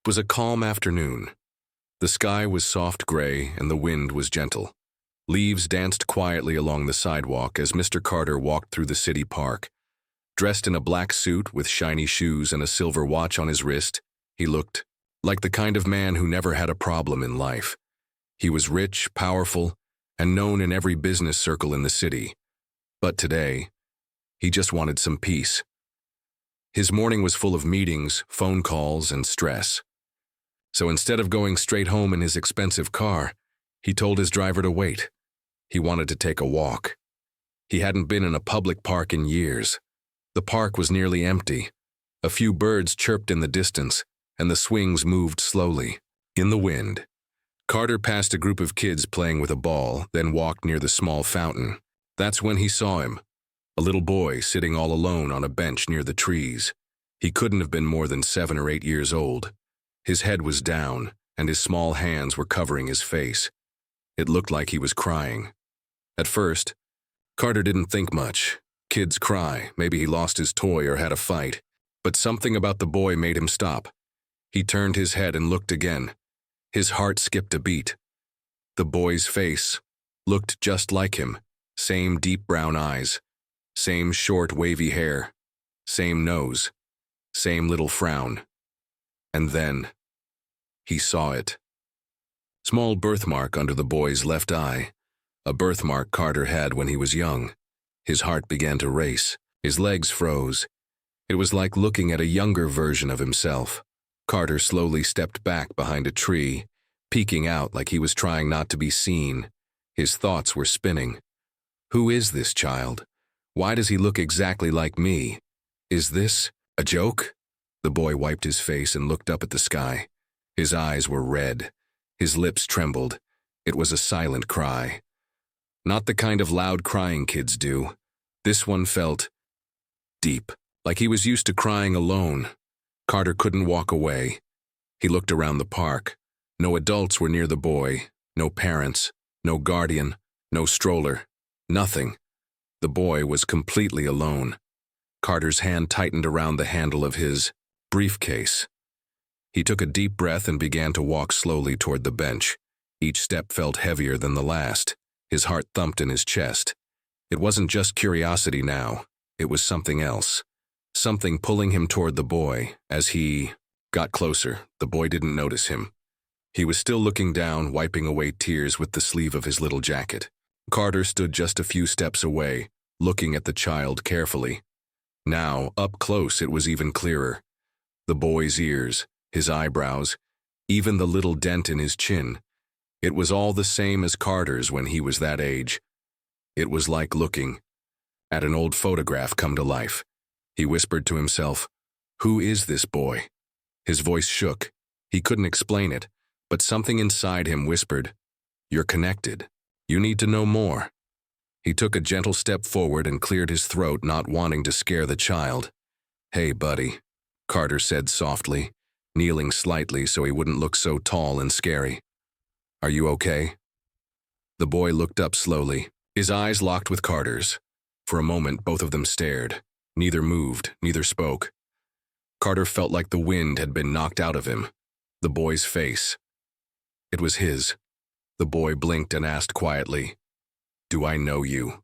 was a calm afternoon. The sky was soft gray and the wind was gentle. Leaves danced quietly along the sidewalk as Mr. Carter walked through the city park. Dressed in a black suit with shiny shoes and a silver watch on his wrist, he looked like the kind of man who never had a problem in life. He was rich, powerful, and known in every business circle in the city. But today, he just wanted some peace. His morning was full of meetings, phone calls, and stress. So instead of going straight home in his expensive car, he told his driver to wait. He wanted to take a walk. He hadn't been in a public park in years. The park was nearly empty. A few birds chirped in the distance, and the swings moved slowly. In the wind, Carter passed a group of kids playing with a ball, then walked near the small fountain. That's when he saw him, a little boy sitting all alone on a bench near the trees. He couldn't have been more than 7 or 8 years old. His head was down, and his small hands were covering his face. It looked like he was crying. At first, Carter didn't think much. Kids cry, maybe he lost his toy or had a fight. But something about the boy made him stop. He turned his head and looked again. His heart skipped a beat. The boy's face looked just like him. Same deep brown eyes, same short wavy hair, same nose, same little frown. And then, he saw it. Small birthmark under the boy's left eye, a birthmark Carter had when he was young. His heart began to race. His legs froze. It was like looking at a younger version of himself. Carter slowly stepped back behind a tree, peeking out like he was trying not to be seen. His thoughts were spinning. Who is this child? Why does he look exactly like me? Is this a joke? The boy wiped his face and looked up at the sky. His eyes were red. His lips trembled. It was a silent cry. Not the kind of loud crying kids do. This one felt deep, like he was used to crying alone. Carter couldn't walk away. He looked around the park. No adults were near the boy, no parents, no guardian, no stroller, nothing. The boy was completely alone. Carter's hand tightened around the handle of his briefcase. He took a deep breath and began to walk slowly toward the bench. Each step felt heavier than the last. His heart thumped in his chest. It wasn't just curiosity now. It was something else. Something pulling him toward the boy. As he got closer, the boy didn't notice him. He was still looking down, wiping away tears with the sleeve of his little jacket. Carter stood just a few steps away, looking at the child carefully. Now, up close, it was even clearer. The boy's ears, his eyebrows, even the little dent in his chin. It was all the same as Carter's when he was that age. It was like looking at an old photograph come to life. He whispered to himself, "Who is this boy?" His voice shook. He couldn't explain it, but something inside him whispered, "You're connected. You need to know more." He took a gentle step forward and cleared his throat, not wanting to scare the child. "Hey, buddy," Carter said softly, kneeling slightly so he wouldn't look so tall and scary. "Are you okay?" The boy looked up slowly. His eyes locked with Carter's. For a moment, both of them stared. Neither moved, neither spoke. Carter felt like the wind had been knocked out of him. The boy's face. It was his. The boy blinked and asked quietly, "Do I know you?"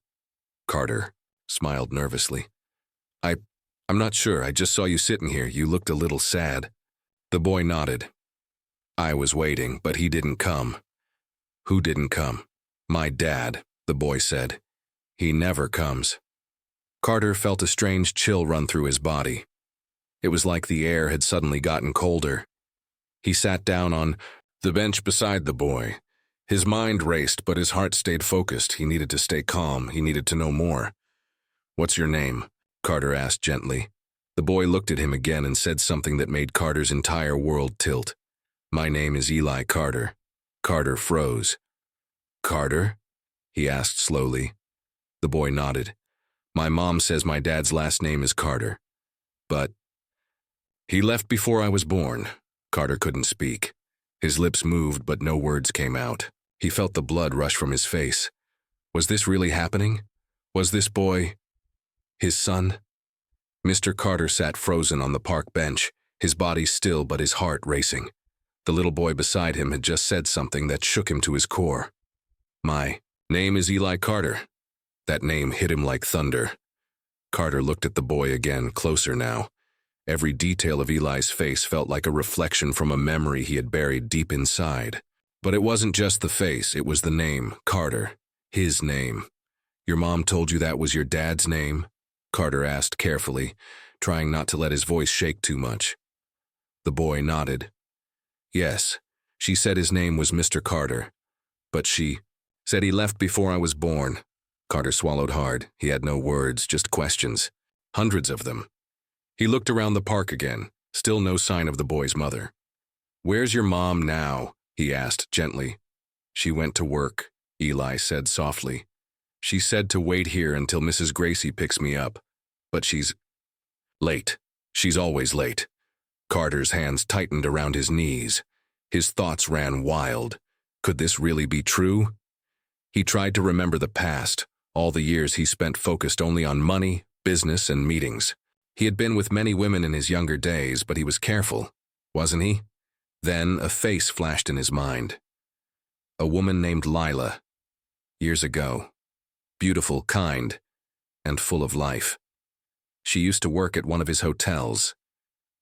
Carter smiled nervously. I'm not sure. I just saw you sitting here. You looked a little sad." The boy nodded. "I was waiting, but he didn't come." "Who didn't come?" "My dad," the boy said. "He never comes." Carter felt a strange chill run through his body. It was like the air had suddenly gotten colder. He sat down on the bench beside the boy. His mind raced, but his heart stayed focused. He needed to stay calm. He needed to know more. "What's your name?" Carter asked gently. The boy looked at him again and said something that made Carter's entire world tilt. "My name is Eli Carter." Carter froze. "Carter?" he asked slowly. The boy nodded. "My mom says my dad's last name is Carter. But he left before I was born." Carter couldn't speak. His lips moved, but no words came out. He felt the blood rush from his face. Was this really happening? Was this boy his son? Mr. Carter sat frozen on the park bench, his body still but his heart racing. The little boy beside him had just said something that shook him to his core. "My name is Eli Carter." That name hit him like thunder. Carter looked at the boy again, closer now. Every detail of Eli's face felt like a reflection from a memory he had buried deep inside. But it wasn't just the face, it was the name, Carter. His name. "Your mom told you that was your dad's name?" Carter asked carefully, trying not to let his voice shake too much. The boy nodded. "Yes, she said his name was Mr. Carter. But she said he left before I was born." Carter swallowed hard. He had no words, just questions. Hundreds of them. He looked around the park again, still no sign of the boy's mother. "Where's your mom now?" he asked gently. "She went to work," Eli said softly. "She said to wait here until Mrs. Gracie picks me up. But she's late. She's always late." Carter's hands tightened around his knees. His thoughts ran wild. Could this really be true? He tried to remember the past, all the years he spent focused only on money, business, and meetings. He had been with many women in his younger days, but he was careful, wasn't he? Then a face flashed in his mind. A woman named Lila. Years ago. Beautiful, kind, and full of life. She used to work at one of his hotels.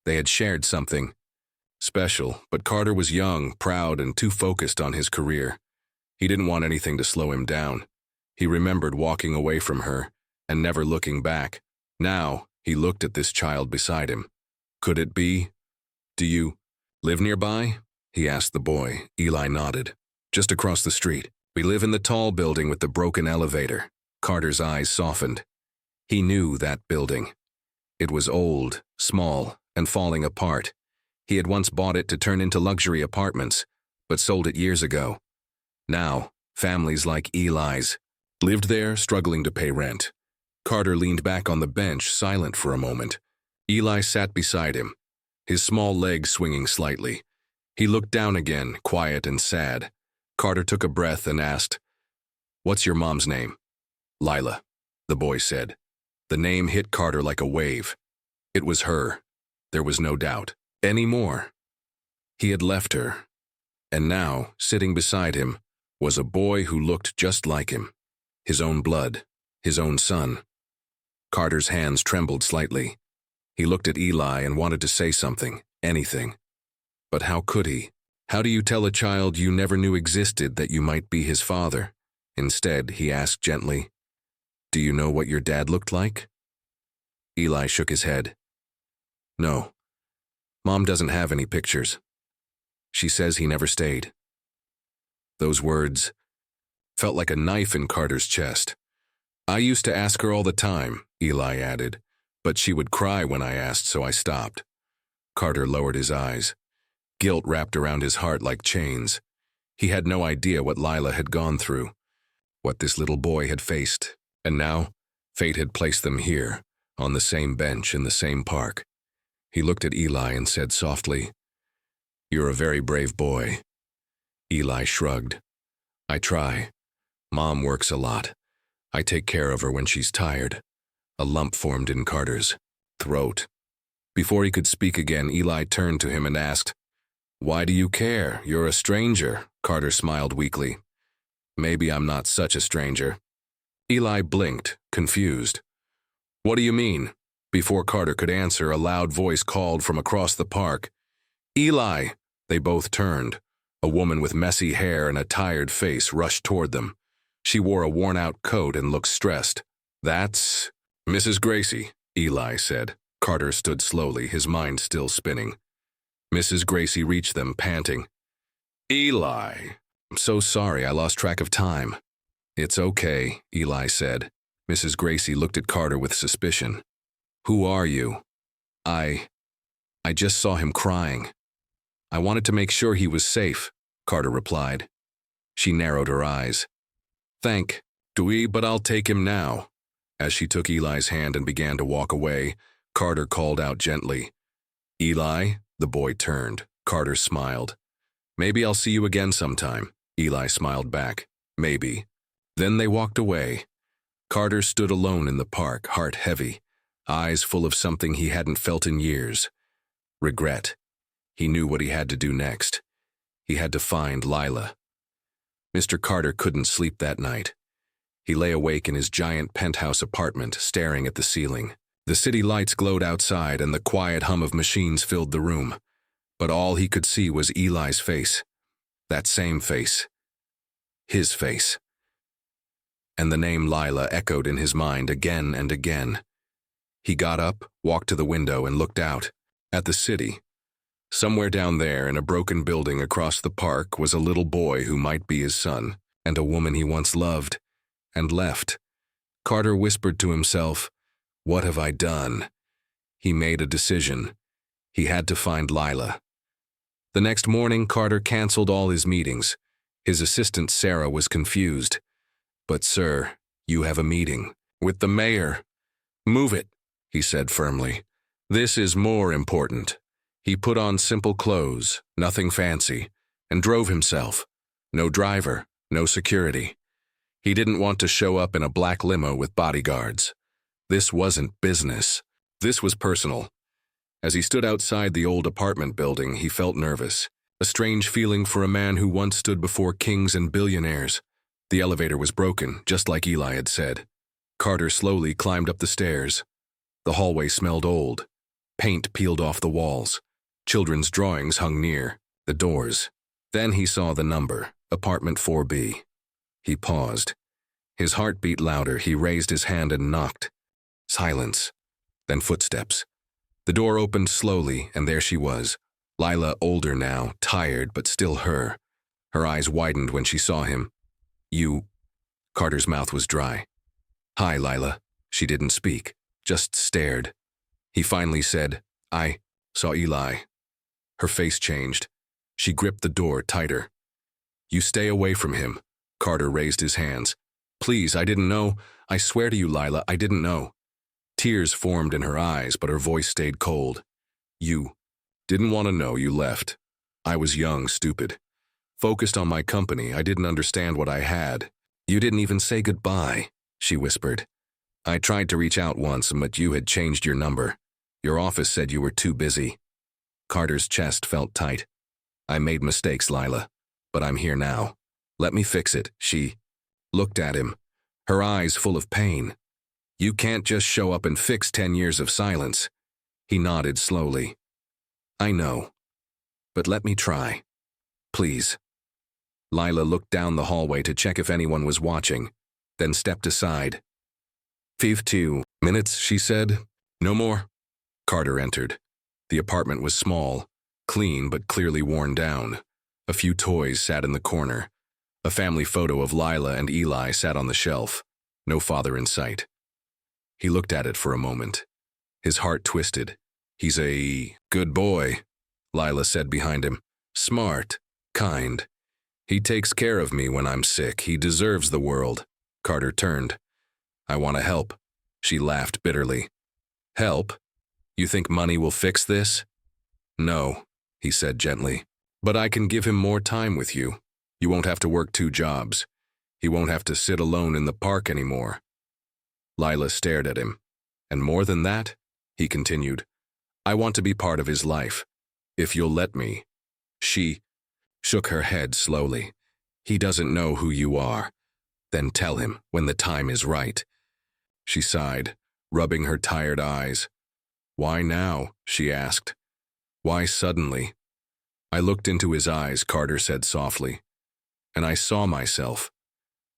They had shared something special, but Carter was young, proud, and too focused on his career. He didn't want anything to slow him down. He remembered walking away from her and never looking back. Now, he looked at this child beside him. Could it be? "Do you live nearby?" he asked the boy. Eli nodded. "Just across the street. We live in the tall building with the broken elevator." Carter's eyes softened. He knew that building. It was old, small, and falling apart. He had once bought it to turn into luxury apartments, but sold it years ago. Now, families like Eli's lived there, struggling to pay rent. Carter leaned back on the bench, silent for a moment. Eli sat beside him, his small legs swinging slightly. He looked down again, quiet and sad. Carter took a breath and asked, "What's your mom's name?" "Lila," the boy said. The name hit Carter like a wave. It was her. There was no doubt. Anymore. He had left her. And now, sitting beside him, was a boy who looked just like him. His own blood. His own son. Carter's hands trembled slightly. He looked at Eli and wanted to say something, anything. But how could he? How do you tell a child you never knew existed that you might be his father? Instead, he asked gently, "Do you know what your dad looked like?" Eli shook his head. "No. Mom doesn't have any pictures. She says he never stayed." Those words felt like a knife in Carter's chest. "I used to ask her all the time," Eli added, "but she would cry when I asked, so I stopped." Carter lowered his eyes. Guilt wrapped around his heart like chains. He had no idea what Lila had gone through, what this little boy had faced, and now fate had placed them here, on the same bench in the same park. He looked at Eli and said softly, "You're a very brave boy." Eli shrugged. "I try. Mom works a lot. I take care of her when she's tired." A lump formed in Carter's throat. Before he could speak again, Eli turned to him and asked, "Why do you care? You're a stranger." Carter smiled weakly. "Maybe I'm not such a stranger." Eli blinked, confused. "What do you mean?" Before Carter could answer, a loud voice called from across the park. "Eli!" They both turned. A woman with messy hair and a tired face rushed toward them. She wore a worn-out coat and looked stressed. "That's Mrs. Gracie," Eli said. Carter stood slowly, his mind still spinning. Mrs. Gracie reached them, panting. "Eli! I'm so sorry, I lost track of time." "It's okay," Eli said. Mrs. Gracie looked at Carter with suspicion. "Who are you?" I just saw him crying. I wanted to make sure he was safe," Carter replied. She narrowed her eyes. "Thank you, but I'll take him now." As she took Eli's hand and began to walk away, Carter called out gently, "Eli?" The boy turned. Carter smiled. "Maybe I'll see you again sometime." Eli smiled back. "Maybe." Then they walked away. Carter stood alone in the park, heart heavy, eyes full of something he hadn't felt in years. regret. He knew what he had to do next. He had to find Lila. Mr. Carter couldn't sleep that night. He lay awake in his giant penthouse apartment, staring at the ceiling. The city lights glowed outside and the quiet hum of machines filled the room. But all he could see was Eli's face. That same face. His face. And the name Lila echoed in his mind again and again. He got up, walked to the window, and looked out. At the city. Somewhere down there, in a broken building across the park, was a little boy who might be his son, and a woman he once loved, and left. Carter whispered to himself, "What have I done?" He made a decision. He had to find Lila. The next morning, Carter canceled all his meetings. His assistant, Sarah, was confused. "But, sir, you have a meeting with the mayor." "Move it," he said firmly. "This is more important." He put on simple clothes, nothing fancy, and drove himself. No driver, no security. He didn't want to show up in a black limo with bodyguards. This wasn't business. This was personal. As he stood outside the old apartment building, he felt nervous. A strange feeling for a man who once stood before kings and billionaires. The elevator was broken, just like Eli had said. Carter slowly climbed up the stairs. The hallway smelled old. Paint peeled off the walls. Children's drawings hung near the doors. Then he saw the number, apartment 4B. He paused. His heart beat louder. He raised his hand and knocked. Silence. Then footsteps. The door opened slowly, and there she was. Lila, older now, tired, but still her. Her eyes widened when she saw him. "You..." Carter's mouth was dry. "Hi, Lila." She didn't speak, just stared. He finally said, "I saw Eli." Her face changed. She gripped the door tighter. "You stay away from him." Carter raised his hands. "Please, I didn't know. I swear to you, Lila, I didn't know." Tears formed in her eyes, but her voice stayed cold. "You didn't want to know, you left. I was young, stupid. Focused on my company, I didn't understand what I had. You didn't even say goodbye," she whispered. "I tried to reach out once, but you had changed your number. Your office said you were too busy." Carter's chest felt tight. "I made mistakes, Lila, but I'm here now. Let me fix it." She looked at him, her eyes full of pain. "You can't just show up and fix 10 years of silence." He nodded slowly. "I know, but let me try. Please." Lila looked down the hallway to check if anyone was watching, then stepped aside. 52 minutes, she said. "No more." Carter entered. The apartment was small, clean but clearly worn down. A few toys sat in the corner. A family photo of Lila and Eli sat on the shelf. No father in sight. He looked at it for a moment. His heart twisted. "He's a good boy," Lila said behind him. "Smart, kind. He takes care of me when I'm sick. He deserves the world." Carter turned. "I want to help." She laughed bitterly. "Help? You think money will fix this?" "No," he said gently. "But I can give him more time with you. You won't have to work 2 jobs. He won't have to sit alone in the park anymore." Lila stared at him. "And more than that," he continued, "I want to be part of his life. If you'll let me." She shook her head slowly. "He doesn't know who you are. Then tell him when the time is right." She sighed, rubbing her tired eyes. "Why now?" she asked. "Why suddenly?" "I looked into his eyes," Carter said softly, "and I saw myself.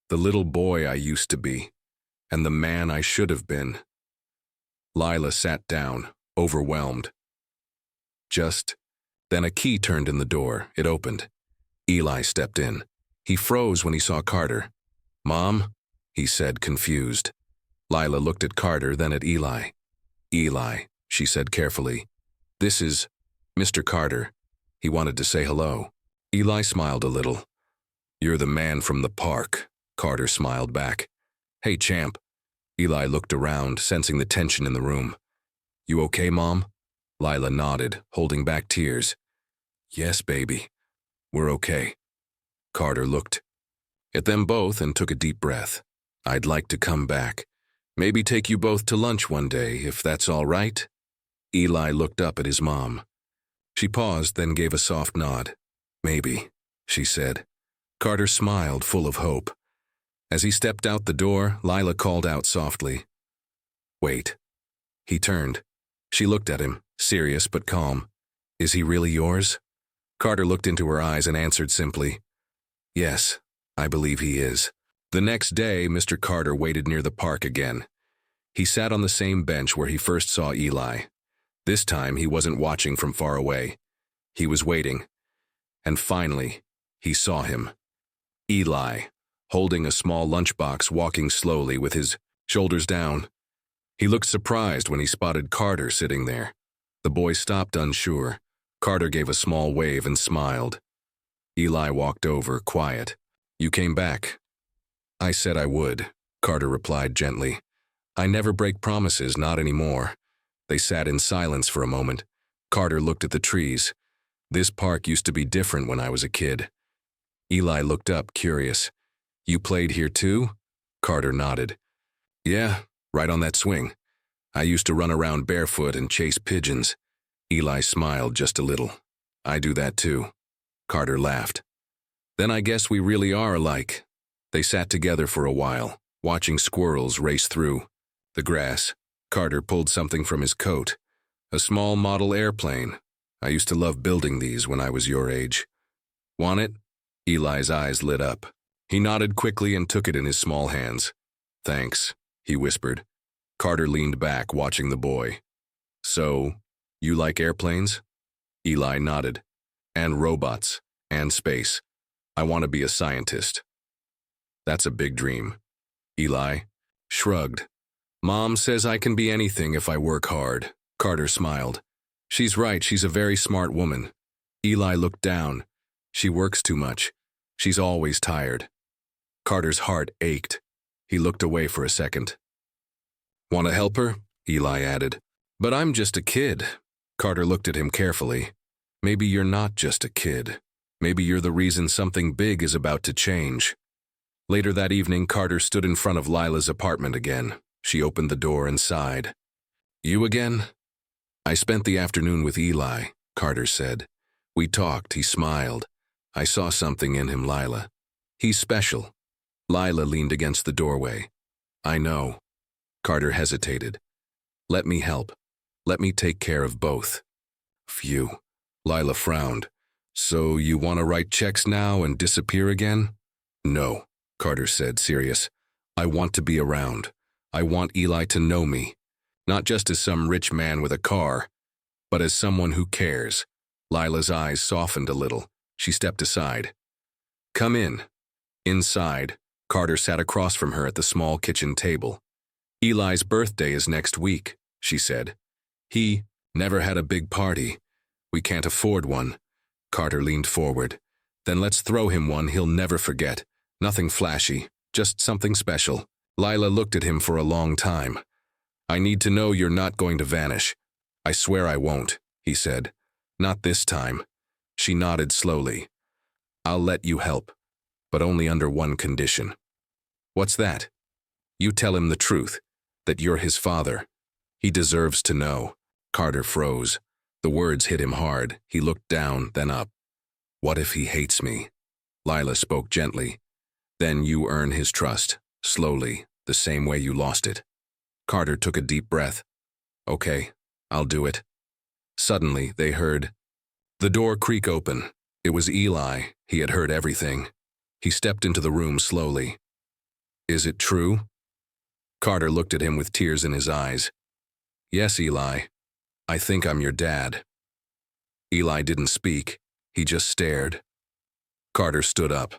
The little boy I used to be, and the man I should have been." Lila sat down, overwhelmed. Then a key turned in the door. It opened. Eli stepped in. He froze when he saw Carter. "Mom?" he said, confused. Lila looked at Carter, then at Eli. "Eli," she said carefully. "This is Mr. Carter." He wanted to say hello. Eli smiled a little. "You're the man from the park," Carter smiled back. "Hey, champ." Eli looked around, sensing the tension in the room. "You okay, Mom?" Lila nodded, holding back tears. "Yes, baby. We're okay." Carter looked at them both and took a deep breath. "I'd like to come back. Maybe take you both to lunch one day, if that's all right." Eli looked up at his mom. She paused, then gave a soft nod. Maybe, she said. Carter smiled, full of hope. As he stepped out the door, Lila called out softly. Wait. He turned. She looked at him, serious but calm. Is he really yours? Carter looked into her eyes and answered simply, Yes, I believe he is. The next day, Mr. Carter waited near the park again. He sat on the same bench where he first saw Eli. This time, he wasn't watching from far away. He was waiting. And finally, he saw him. Eli, holding a small lunchbox, walking slowly with his shoulders down. He looked surprised when he spotted Carter sitting there. The boy stopped unsure. Carter gave a small wave and smiled. Eli walked over, quiet. You came back. I said I would, Carter replied gently. I never break promises, not anymore. They sat in silence for a moment. Carter looked at the trees. This park used to be different when I was a kid. Eli looked up, curious. You played here too? Carter nodded. Yeah, right on that swing. I used to run around barefoot and chase pigeons. Eli smiled just a little. I do that too. Carter laughed. Then I guess we really are alike. They sat together for a while, watching squirrels race through the grass. Carter pulled something from his coat. A small model airplane. I used to love building these when I was your age. Want it? Eli's eyes lit up. He nodded quickly and took it in his small hands. Thanks, he whispered. Carter leaned back, watching the boy. So, you like airplanes? Eli nodded. And robots. And space. I want to be a scientist. That's a big dream. Eli shrugged. Mom says I can be anything if I work hard. Carter smiled. She's right, she's a very smart woman. Eli looked down. She works too much. She's always tired. Carter's heart ached. He looked away for a second. Want to help her? Eli added. But I'm just a kid. Carter looked at him carefully. Maybe you're not just a kid. Maybe you're the reason something big is about to change. Later that evening, Carter stood in front of Lila's apartment again. She opened the door and sighed. You again? I spent the afternoon with Eli, Carter said. We talked, he smiled. I saw something in him, Lila. He's special. Lila leaned against the doorway. I know. Carter hesitated. Let me help. Let me take care of both. Phew. Lila frowned. So you want to write checks now and disappear again? No, Carter said, serious. I want to be around. I want Eli to know me. Not just as some rich man with a car, but as someone who cares. Lila's eyes softened a little. She stepped aside. Come in. Inside, Carter sat across from her at the small kitchen table. Eli's birthday is next week, she said. He never had a big party. We can't afford one. Carter leaned forward. Then let's throw him one he'll never forget. Nothing flashy, just something special. Lila looked at him for a long time. I need to know you're not going to vanish. I swear I won't, he said. Not this time. She nodded slowly. I'll let you help, but only under one condition. What's that? You tell him the truth, that you're his father. He deserves to know. Carter froze. The words hit him hard. He looked down, then up. What if he hates me? Lila spoke gently. Then you earn his trust, slowly, the same way you lost it. Carter took a deep breath. Okay, I'll do it. Suddenly, they heard the door creak open. It was Eli. He had heard everything. He stepped into the room slowly. Is it true? Carter looked at him with tears in his eyes. Yes, Eli. I think I'm your dad. Eli didn't speak. He just stared. Carter stood up.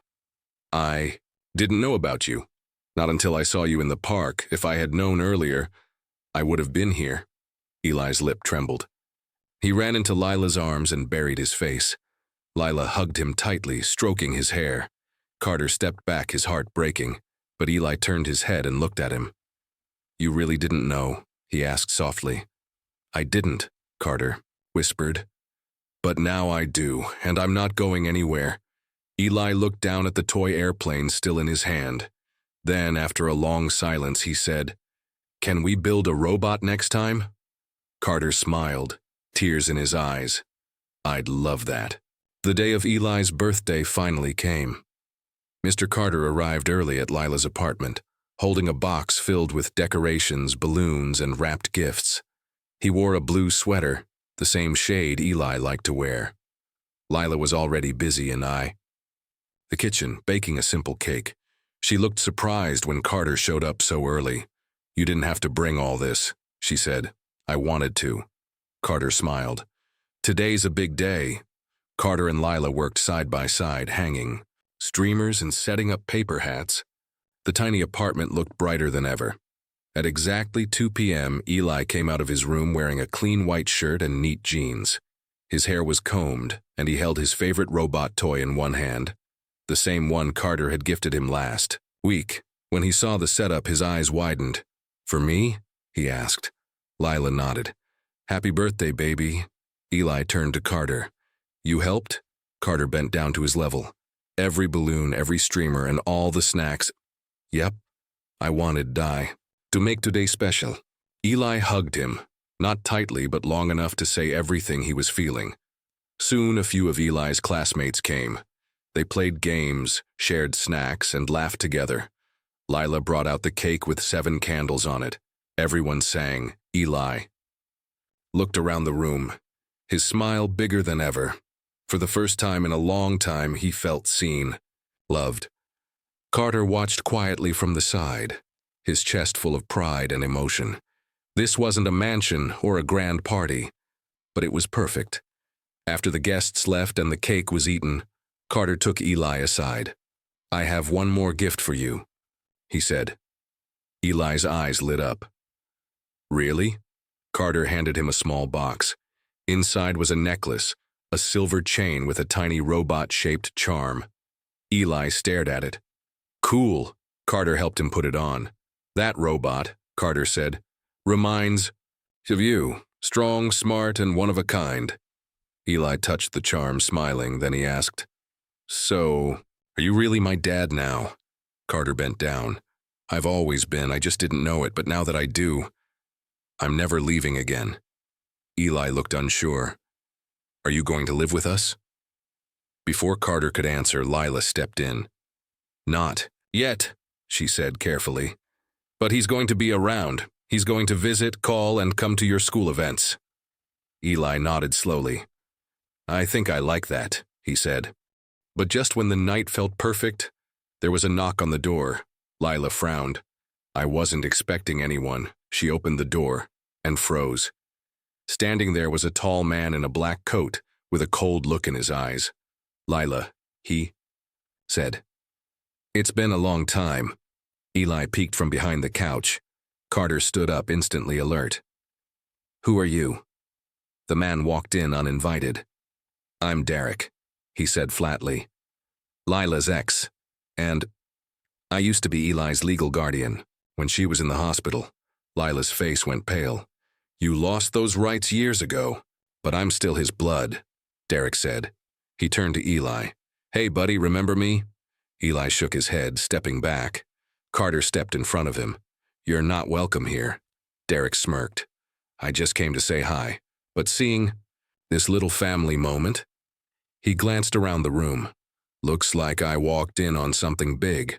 I didn't know about you. Not until I saw you in the park. If I had known earlier, I would have been here. Eli's lip trembled. He ran into Lila's arms and buried his face. Lila hugged him tightly, stroking his hair. Carter stepped back, his heart breaking, but Eli turned his head and looked at him. You really didn't know? He asked softly. I didn't, Carter whispered. But now I do, and I'm not going anywhere. Eli looked down at the toy airplane still in his hand. Then, after a long silence, he said, Can we build a robot next time? Carter smiled, tears in his eyes. I'd love that. The day of Eli's birthday finally came. Mr. Carter arrived early at Lila's apartment, holding a box filled with decorations, balloons, and wrapped gifts. He wore a blue sweater, the same shade Eli liked to wear. Lila was already busy in the kitchen, baking a simple cake. She looked surprised when Carter showed up so early. "You didn't have to bring all this," she said. "I wanted to." Carter smiled. "Today's a big day." Carter and Lila worked side by side, hanging streamers and setting up paper hats. The tiny apartment looked brighter than ever. At exactly 2 p.m., Eli came out of his room wearing a clean white shirt and neat jeans. His hair was combed, and he held his favorite robot toy in one hand, the same one Carter had gifted him last week. When he saw the setup, his eyes widened. "For me?" he asked. Lila nodded. "Happy birthday, baby." Eli turned to Carter. "You helped?" Carter bent down to his level. "Every balloon, every streamer, and all the snacks." "Yep. I wanted to make today special." Eli hugged him, not tightly but long enough to say everything he was feeling. Soon a few of Eli's classmates came. They played games, shared snacks, and laughed together. Lila brought out the cake with 7 candles on it. Everyone sang. Eli looked around the room, his smile bigger than ever. For the first time in a long time, he felt seen, loved. Carter watched quietly from the side, his chest full of pride and emotion. This wasn't a mansion or a grand party, but it was perfect. After the guests left and the cake was eaten, Carter took Eli aside. "I have one more gift for you," he said. Eli's eyes lit up. "Really?" Carter handed him a small box. Inside was a necklace, a silver chain with a tiny robot-shaped charm. Eli stared at it. "Cool." Carter helped him put it on. "That robot," Carter said, "reminds of you. Strong, smart, and one of a kind." Eli touched the charm, smiling. Then he asked, "So, are you really my dad now?" Carter bent down. "I've always been. I just didn't know it, but now that I do, I'm never leaving again." Eli looked unsure. "Are you going to live with us?" Before Carter could answer, Lila stepped in. "Not yet," she said carefully. "But he's going to be around. He's going to visit, call, and come to your school events." Eli nodded slowly. "I think I like that," he said. But just when the night felt perfect, there was a knock on the door. Lila frowned. "I wasn't expecting anyone." She opened the door and froze. Standing there was a tall man in a black coat with a cold look in his eyes. "Lila," he said. "It's been a long time." Eli peeked from behind the couch. Carter stood up, instantly alert. "Who are you?" The man walked in uninvited. "I'm Derek," he said flatly. "Lila's ex, and I used to be Eli's legal guardian. When she was in the hospital." Lila's face went pale. "You lost those rights years ago, but I'm still his blood," Derek said. He turned to Eli. "Hey, buddy, remember me?" Eli shook his head, stepping back. Carter stepped in front of him. "You're not welcome here." Derek smirked. "I just came to say hi, but seeing this little family moment." He glanced around the room. "Looks like I walked in on something big."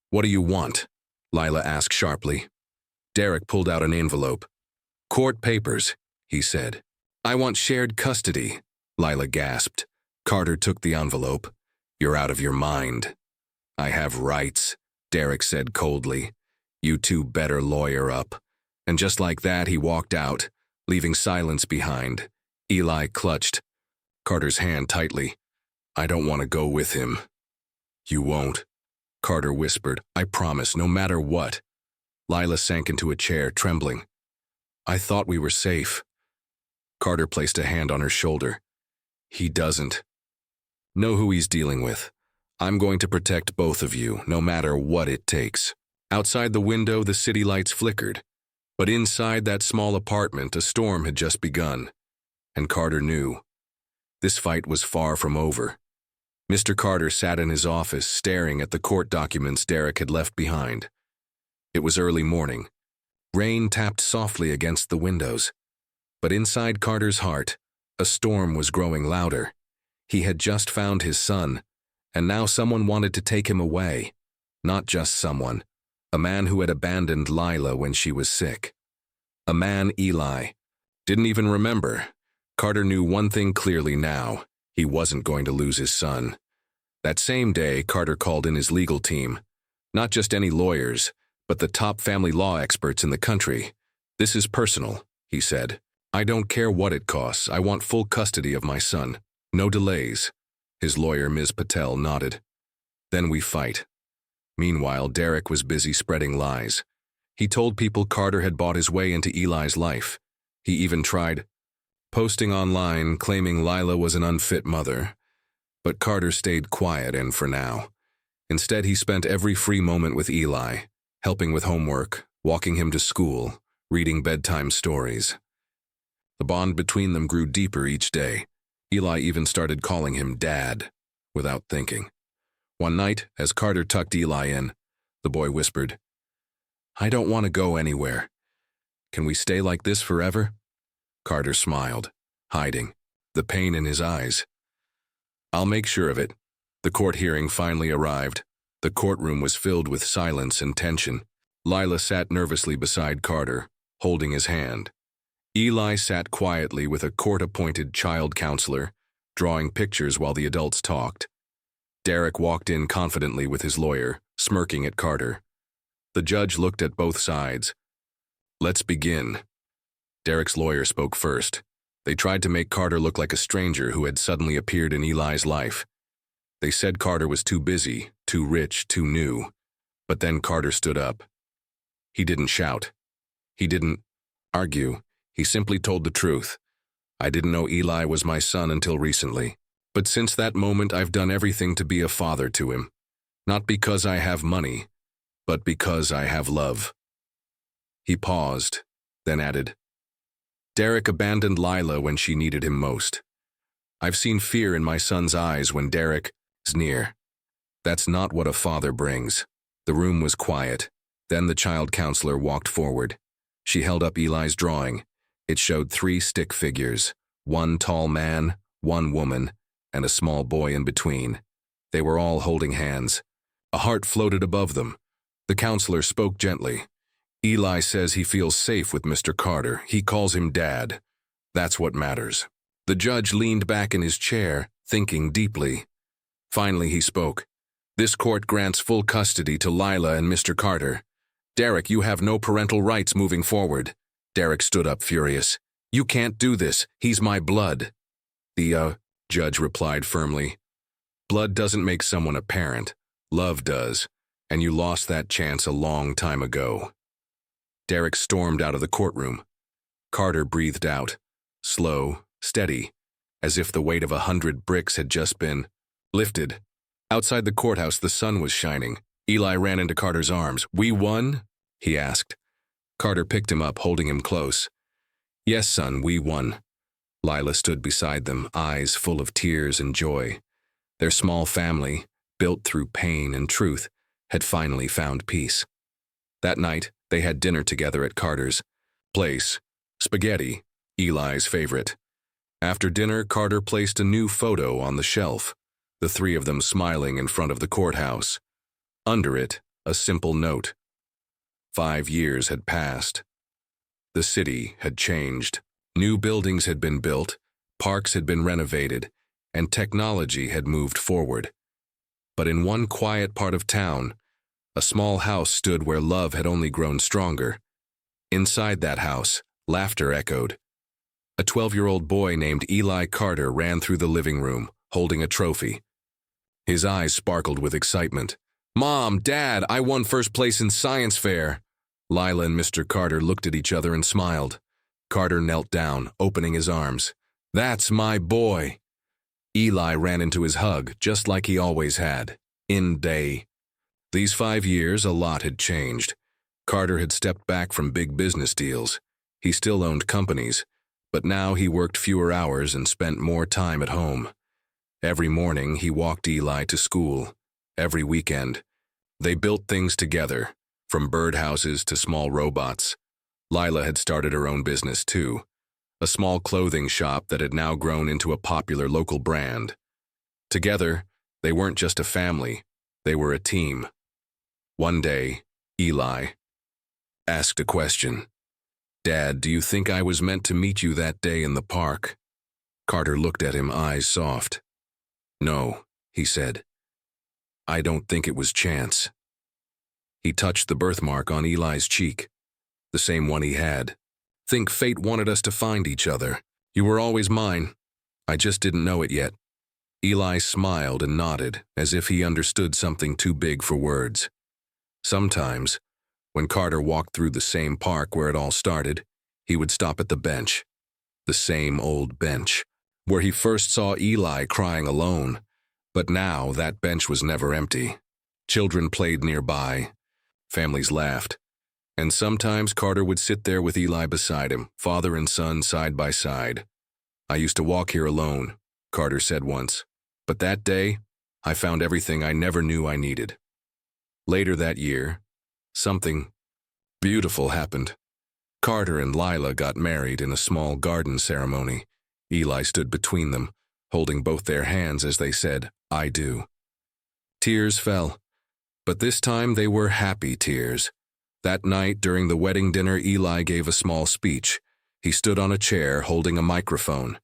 "What do you want?" Lila asked sharply. Derek pulled out an envelope. "Court papers," he said. "I want shared custody," Lila gasped. Carter took the envelope. "You're out of your mind." "I have rights," Derek said coldly. "You two better lawyer up." And just like that, he walked out, leaving silence behind. Eli clutched Carter's hand tightly. "I don't want to go with him." "You won't," Carter whispered. "I promise, no matter what." Lila sank into a chair, trembling. "I thought we were safe." Carter placed a hand on her shoulder. "He doesn't know who he's dealing with. I'm going to protect both of you, no matter what it takes." Outside the window, the city lights flickered. But inside that small apartment, a storm had just begun. And Carter knew. This fight was far from over. Mr. Carter sat in his office, staring at the court documents Derek had left behind. It was early morning. Rain tapped softly against the windows. But inside Carter's heart, A storm was growing louder. He had just found his son, and now someone wanted to take him away. Not just someone. A man who had abandoned Lila when she was sick. A man Eli didn't even remember. Carter knew one thing clearly now. He wasn't going to lose his son. That same day, Carter called in his legal team. Not just any lawyers, but the top family law experts in the country. "This is personal," he said. "I don't care what it costs. I want full custody of my son. No delays." His lawyer, Ms. Patel, nodded. "Then we fight." Meanwhile, Derek was busy spreading lies. He told people Carter had bought his way into Eli's life. He even tried posting online, claiming Lila was an unfit mother. But Carter stayed quiet, and for now. Instead, he spent every free moment with Eli, helping with homework, walking him to school, reading bedtime stories. The bond between them grew deeper each day. Eli even started calling him Dad, without thinking. One night, as Carter tucked Eli in, the boy whispered, "I don't want to go anywhere. Can we stay like this forever?" Carter smiled, hiding, the pain in his eyes. "I'll make sure of it." The court hearing finally arrived. The courtroom was filled with silence and tension. Lila sat nervously beside Carter, holding his hand. Eli sat quietly with a court-appointed child counselor, drawing pictures while the adults talked. Derek walked in confidently with his lawyer, smirking at Carter. The judge looked at both sides. "Let's begin." Derek's lawyer spoke first. They tried to make Carter look like a stranger who had suddenly appeared in Eli's life. They said Carter was too busy, too rich, too new. But then Carter stood up. He didn't shout. He didn't argue. He simply told the truth. "I didn't know Eli was my son until recently. But since that moment, I've done everything to be a father to him. Not because I have money, but because I have love." He paused, then added, "Derek abandoned Lila when she needed him most. I've seen fear in my son's eyes when Derek is near. That's not what a father brings." The room was quiet. Then the child counselor walked forward. She held up Eli's drawing. It showed 3 stick figures, one tall man, one woman, and a small boy in between. They were all holding hands. A heart floated above them. The counselor spoke gently. "Eli says he feels safe with Mr. Carter. He calls him Dad. That's what matters." The judge leaned back in his chair, thinking deeply. Finally, he spoke. "This court grants full custody to Lila and Mr. Carter. Derek, you have no parental rights moving forward." Derek stood up, furious. "You can't do this. He's my blood." The judge replied firmly. "Blood doesn't make someone a parent. Love does. And you lost that chance a long time ago." Derek stormed out of the courtroom. Carter breathed out, slow, steady, as if the weight of 100 bricks had just been lifted. Outside the courthouse, the sun was shining. Eli ran into Carter's arms. "We won?" he asked. Carter picked him up, holding him close. "Yes, son, we won." Lila stood beside them, eyes full of tears and joy. Their small family, built through pain and truth, had finally found peace. That night, they had dinner together at Carter's place. Spaghetti, Eli's favorite. After dinner, Carter placed a new photo on the shelf, the 3 of them smiling in front of the courthouse. Under it, a simple note. 5 years had passed. The city had changed. New buildings had been built, parks had been renovated, and technology had moved forward. But in one quiet part of town, a small house stood where love had only grown stronger. Inside that house, laughter echoed. A 12-year-old boy named Eli Carter ran through the living room, holding a trophy. His eyes sparkled with excitement. "Mom, Dad, I won first place in science fair." Lila and Mr. Carter looked at each other and smiled. Carter knelt down, opening his arms. "That's my boy." Eli ran into his hug, just like he always had. These 5 years, a lot had changed. Carter had stepped back from big business deals. He still owned companies, but now he worked fewer hours and spent more time at home. Every morning, he walked Eli to school. Every weekend, they built things together, from birdhouses to small robots. Lila had started her own business too. a small clothing shop that had now grown into a popular local brand. Together, they weren't just a family, they were a team. One day, Eli asked a question. "Dad, do you think I was meant to meet you that day in the park?" Carter looked at him, eyes soft. "No," he said. "I don't think it was chance." He touched the birthmark on Eli's cheek, the same one he had. "Think fate wanted us to find each other. You were always mine. I just didn't know it yet." Eli smiled and nodded, as if he understood something too big for words. Sometimes, when Carter walked through the same park where it all started, he would stop at the bench, the same old bench, where he first saw Eli crying alone. But now that bench was never empty. Children played nearby, families laughed, and sometimes Carter would sit there with Eli beside him, father and son side by side. "I used to walk here alone," Carter said once, "but that day, I found everything I never knew I needed." Later that year, something beautiful happened. Carter and Lila got married in a small garden ceremony. Eli stood between them, holding both their hands as they said, "I do." Tears fell, but this time they were happy tears. That night, during the wedding dinner, Eli gave a small speech. He stood on a chair, holding a microphone.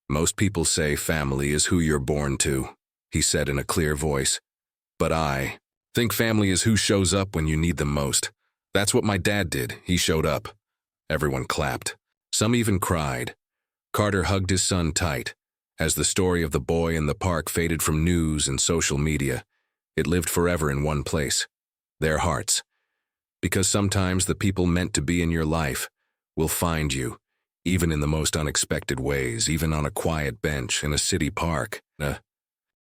"Most people say family is who you're born to," he said in a clear voice. "But I think family is who shows up when you need them most. That's what my dad did. He showed up." Everyone clapped. Some even cried. Carter hugged his son tight. As the story of the boy in the park faded from news and social media, it lived forever in one place, their hearts. Because sometimes the people meant to be in your life will find you, even in the most unexpected ways, even on a quiet bench in a city park, in a